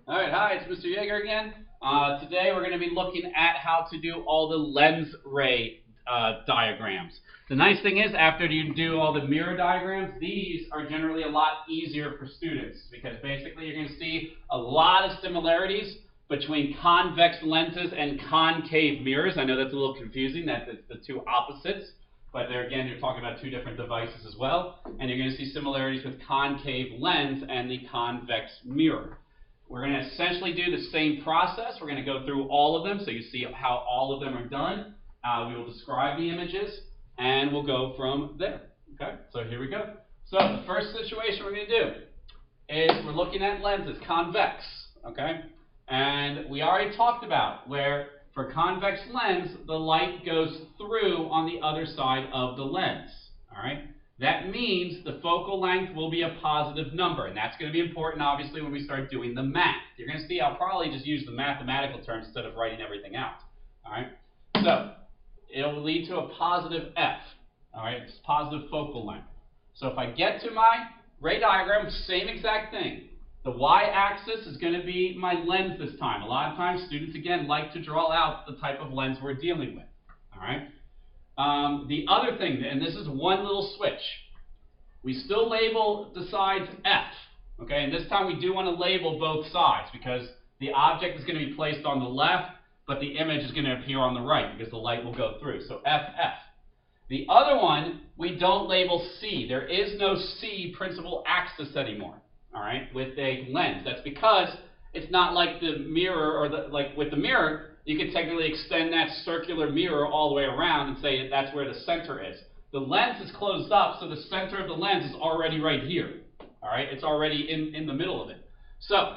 All right, hi, it's Mr. Yeager again. Today we're going to be looking at how to do all the lens ray diagrams. The nice thing is, after you do all the mirror diagrams, these are generally a lot easier for students because basically you're going to see a lot of similarities between convex lenses and concave mirrors. I know that's a little confusing, that it's the two opposites, but there again, you're talking about two different devices as well, and you're going to see similarities with concave lens and the convex mirror. We're going to essentially do the same process. We're going to go through all of them so you see how all of them are done. We will describe the images, and we'll go from there. Okay, so here we go. So the first situation we're going to do is we're looking at lenses, convex. Okay, and we already talked about where for convex lens, the light goes through on the other side of the lens. All right. That means the focal length will be a positive number, and that's going to be important, obviously, when we start doing the math. You're going to see I'll probably just use the mathematical terms instead of writing everything out. All right? So it'll lead to a positive F. All right? It's positive focal length. So if I get to my ray diagram, same exact thing. The y-axis is going to be my lens this time. A lot of times, students, again, like to draw out the type of lens we're dealing with. All right? The other thing, and this is one little switch, we still label the sides F, okay? And this time we do want to label both sides because the object is going to be placed on the left, but the image is going to appear on the right because the light will go through. So F, F. The other one, we don't label C. There is no C principal axis anymore, all right, with a lens. That's because it's not like the mirror or like with the mirror, you could technically extend that circular mirror all the way around and say that's where the center is. The lens is closed up, so the center of the lens is already right here. All right, it's already in the middle of it. So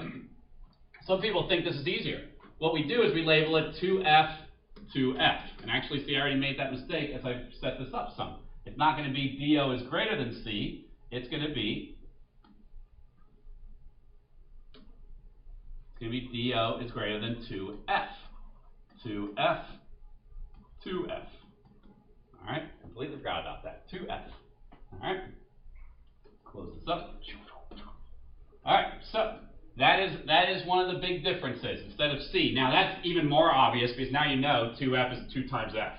some people think this is easier. What we do is we label it 2F, 2F. And actually, see, I already made that mistake as I set this up some. It's not going to be DO is greater than C. It's going to be DO is greater than 2F. 2F, 2F. All right, completely forgot about that. 2F. All right, close this up. All right, so that is one of the big differences instead of C. Now that's even more obvious because now you know 2F is 2 times F.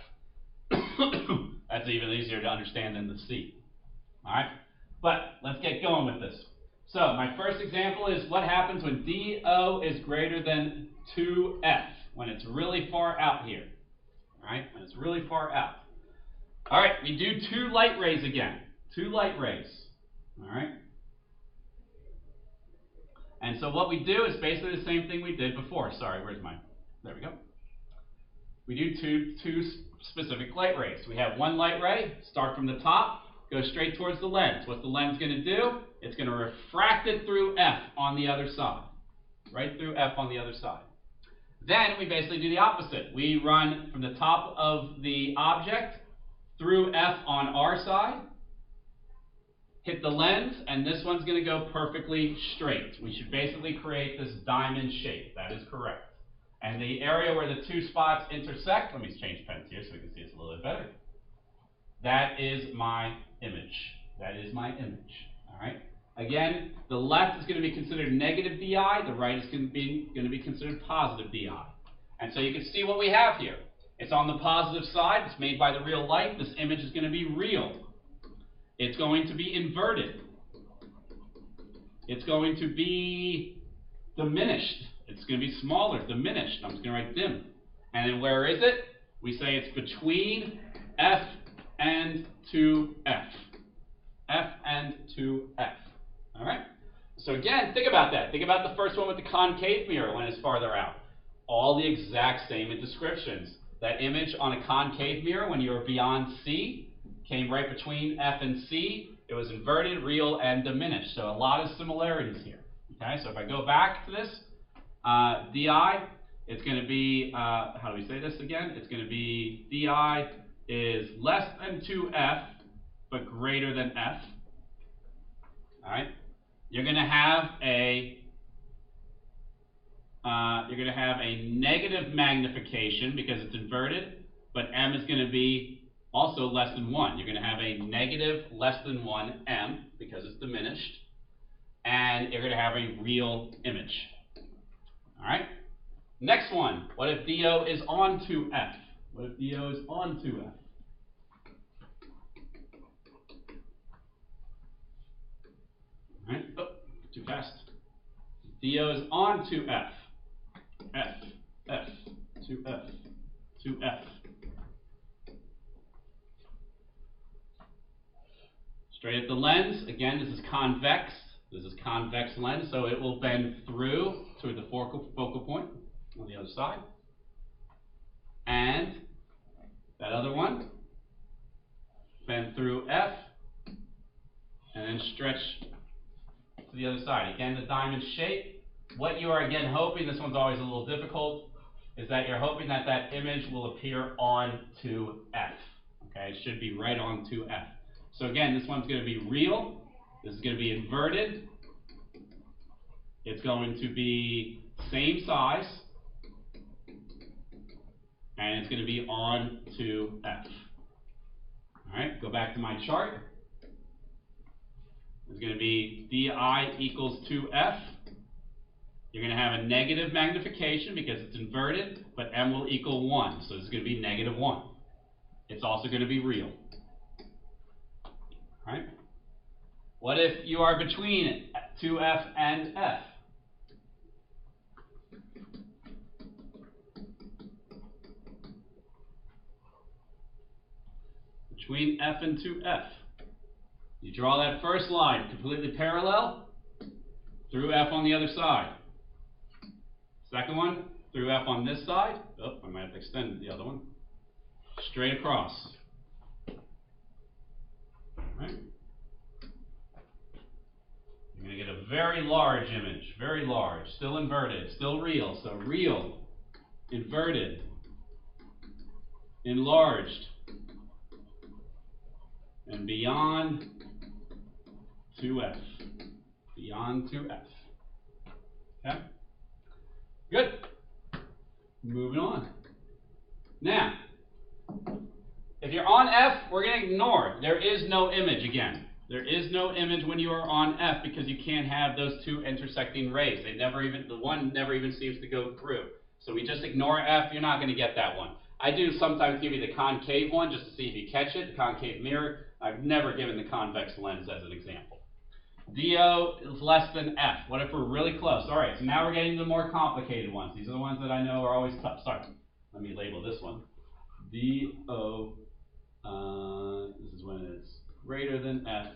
That's even easier to understand than the C. All right, but let's get going with this. So my first example is what happens when DO is greater than 2F, when it's really far out here. All right, when it's really far out. All right, we do 2 light rays again. 2 light rays. All right. And so what we do is basically the same thing we did before. Sorry, where's mine? There we go. We do two specific light rays. We have one light ray, start from the top, go straight towards the lens. What's the lens going to do? It's going to refract it through F on the other side. Right through F on the other side. Then we basically do the opposite. We run from the top of the object through F on our side, hit the lens, and this one's going to go perfectly straight. We should basically create this diamond shape. That is correct. And the area where the 2 spots intersect, let me change pens here so we can see this a little bit better. That is my image. That is my image. All right. Again, the left is going to be considered negative DI. The right is going to be considered positive DI. And so you can see what we have here. It's on the positive side. It's made by the real light. This image is going to be real. It's going to be inverted. It's going to be diminished. It's going to be smaller, diminished. I'm just going to write dim. And then where is it? We say it's between F and 2F. F and 2F. All right? So again, think about that. Think about the first one with the concave mirror when it's farther out. All the exact same descriptions. That image on a concave mirror when you were beyond C came right between F and C. It was inverted, real, and diminished. So a lot of similarities here. Okay, so if I go back to this, DI, it's going to be, how do we say this again? It's going to be DI is less than 2F, but greater than F. All right, you're going to have a negative magnification because it's inverted, but M is going to be also less than 1. You're going to have a negative less than 1 M because it's diminished, and you're going to have a real image. All right. Next one. What if DO is onto F? What if DO is onto F? All right. Oh, too fast. DO is onto F. F, F, to F, to F. Straight at the lens. Again, this is convex. This is convex lens, so it will bend through to the focal point on the other side. And that other one, bend through F, and then stretch to the other side. Again, the diamond shape. What you are again hoping, this one's always a little difficult, is that you're hoping that that image will appear onto F. Okay, it should be right onto F. So again, this one's going to be real. This is going to be inverted. It's going to be same size. And it's going to be onto F. All right, go back to my chart. It's going to be DI equals 2F. You're going to have a negative magnification because it's inverted, but M will equal 1. So this is going to be -1. It's also going to be real. All right. What if you are between 2F and F? Between F and 2F. You draw that first line completely parallel through F on the other side. Second one, through F on this side. Oh, I might have to extend the other one. Straight across. Right? You're going to get a very large image, very large, still inverted, still real. So real, inverted, enlarged, and beyond 2F. Beyond 2F. Okay? Good. Moving on. Now, if you're on F, we're going to ignore. There is no image again. There is no image when you are on F because you can't have those two intersecting rays. The one never even seems to go through. So we just ignore F. You're not going to get that one. I do sometimes give you the concave one just to see if you catch it, the concave mirror. I've never given the convex lens as an example. DO is less than F. What if we're really close? All right, so now we're getting to the more complicated ones. These are the ones that I know are always tough. Sorry, let me label this one. DO, this is when it's greater than F,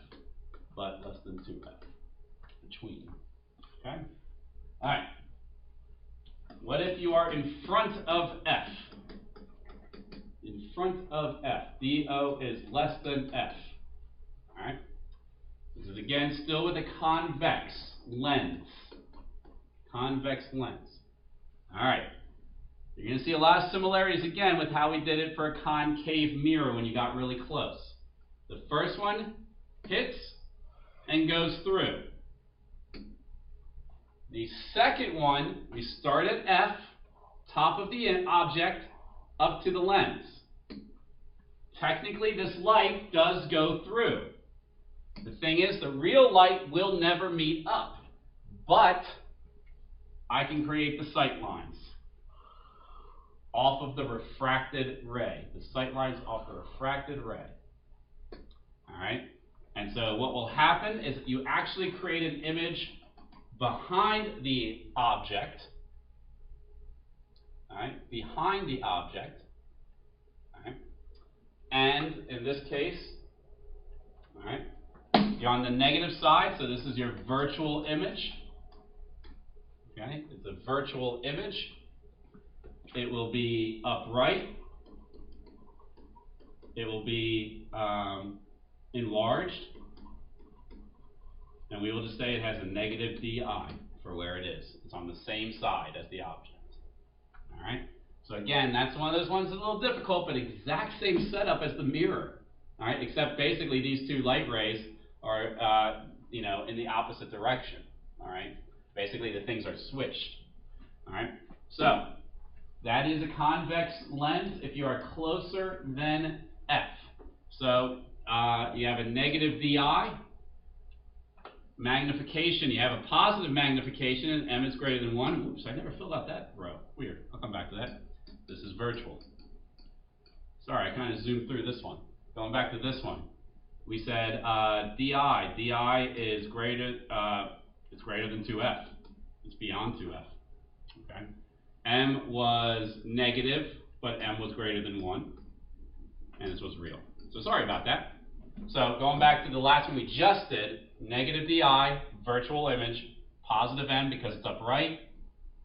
but less than 2F. Between. Okay? All right. What if you are in front of F? In front of F. DO is less than F. All right? This is again still with a convex lens. Convex lens. All right. You're going to see a lot of similarities again with how we did it for a concave mirror when you got really close. The first one hits and goes through. The second one, we start at F, top of the object, up to the lens. Technically, this light does go through. The thing is, the real light will never meet up, but I can create the sight lines off of the refracted ray. The sight lines off the refracted ray. All right? And so what will happen is that you actually create an image behind the object. All right? Behind the object. All right? And in this case, all right, you're on the negative side, so this is your virtual image. Okay? It's a virtual image. It will be upright. It will be enlarged. And we will just say it has a negative DI for where it is. It's on the same side as the object. All right? So again, that's one of those ones that's a little difficult, but exact same setup as the mirror. All right? Except basically these two light rays are, in the opposite direction. All right? Basically the things are switched. All right? So that is a convex lens if you are closer than F. So you have a negative DI. magnification, you have a positive magnification and m is greater than 1. Oops, I never filled out that row. Weird. I'll come back to that. This is virtual. Sorry, I kind of zoomed through this one. Going back to this one. We said di is greater than 2f. It's beyond 2f. Okay. M was negative, but m was greater than 1. And this was real. So sorry about that. So going back to the last one we just did, negative di, virtual image, positive m because it's upright,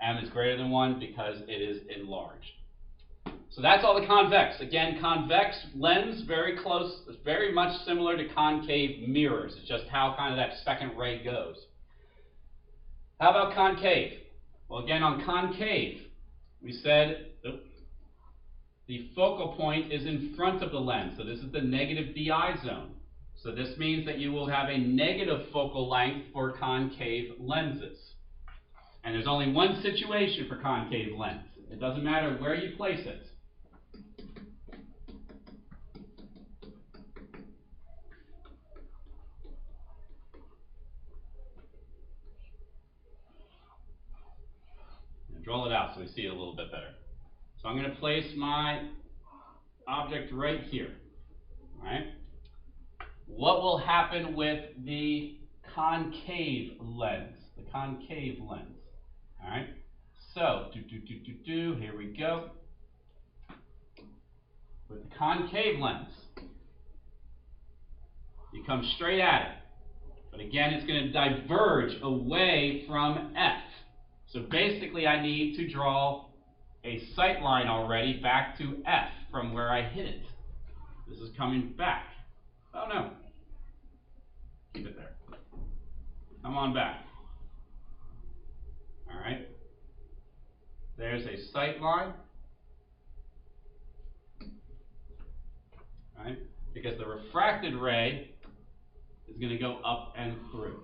m is greater than 1 because it is enlarged. So that's all the convex. Again, convex lens, very close, very much similar to concave mirrors. It's just how kind of that second ray goes. How about concave? Well, again, on concave, we said the focal point is in front of the lens. So this is the negative di zone. So this means that you will have a negative focal length for concave lenses. And there's only one situation for concave lens. It doesn't matter where you place it. Draw it out so we see it a little bit better. So I'm going to place my object right here. All right. What will happen with the concave lens? The concave lens. All right. So here we go. With the concave lens, you come straight at it. But again, it's going to diverge away from F. So basically, I need to draw a sight line already back to F from where I hit it. This is coming back. Oh no. Keep it there. Come on back. All right. There's a sight line. All right. Because the refracted ray is going to go up and through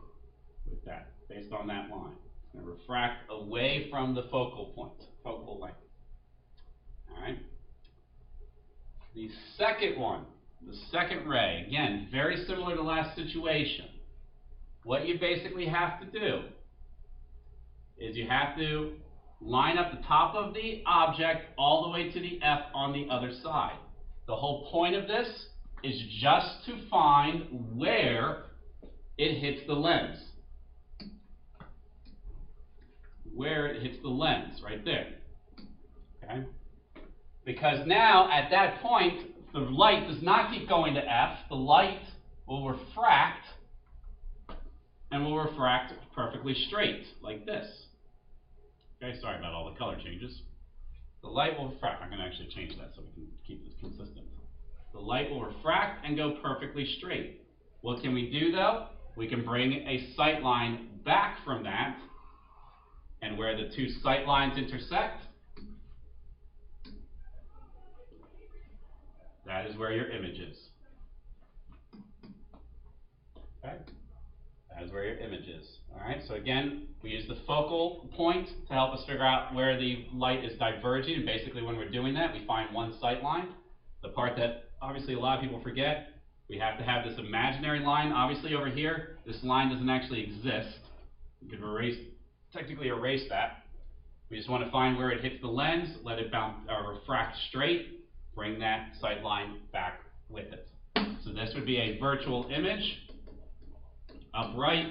with that, based on that line. It's going to refract away from the focal point, focal length. All right. The second one, the second ray, again, very similar to the last situation. What you basically have to do is you have to line up the top of the object all the way to the F on the other side. The whole point of this is just to find where it hits the lens. Where it hits the lens, right there. Okay? Because now, at that point, the light does not keep going to F. The light will refract, and will refract perfectly straight, like this. Okay, sorry about all the color changes. The light will refract. I'm going to actually change that so we can keep this consistent. The light will refract and go perfectly straight. What can we do, though? We can bring a sight line back from that, and where the two sight lines intersect, that is where your image is. Okay? That is where your image is. All right, so again, we use the focal point to help us figure out where the light is diverging, and basically when we're doing that, we find one sight line. The part that obviously a lot of people forget, we have to have this imaginary line. Obviously over here, this line doesn't actually exist. You could technically erase that. We just want to find where it hits the lens, let it bounce or refract straight, bring that sight line back with it. So this would be a virtual image, upright,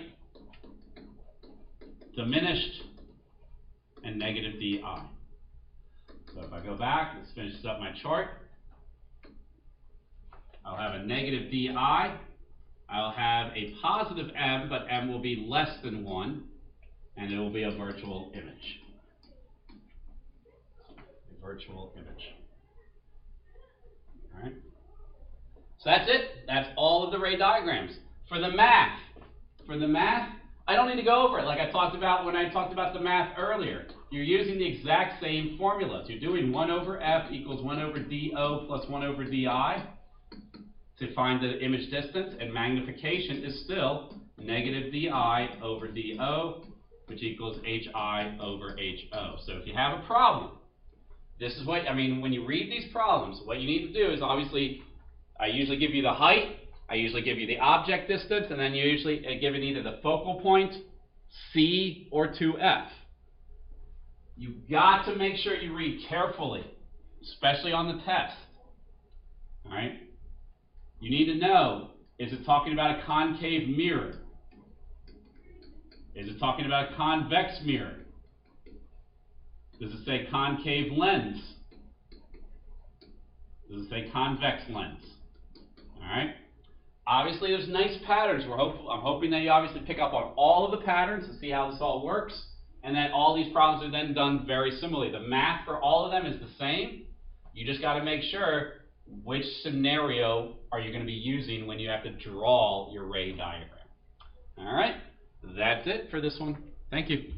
diminished, and negative di. So if I go back, let's finish up my chart. I'll have a negative di. I'll have a positive m, but m will be less than 1, and it will be a virtual image. A virtual image. All right. So that's it. That's all of the ray diagrams. For the math, I don't need to go over it like I talked about when I talked about the math earlier. You're using the exact same formulas. You're doing 1 over f equals 1 over do plus 1 over di to find the image distance, and magnification is still negative di over do, which equals hi over ho. So if you have a problem, this is what, when you read these problems, what you need to do is obviously, I usually give you the height I usually give you the object distance, and then you usually given either the focal point, C, or 2F. You've got to make sure you read carefully, especially on the test. All right? You need to know, is it talking about a concave mirror? Is it talking about a convex mirror? Does it say concave lens? Does it say convex lens? All right? Obviously, there's nice patterns. I'm hoping that you obviously pick up on all of the patterns and see how this all works, and that all these problems are then done very similarly. The math for all of them is the same. You just got to make sure which scenario are you going to be using when you have to draw your ray diagram. All right? That's it for this one. Thank you.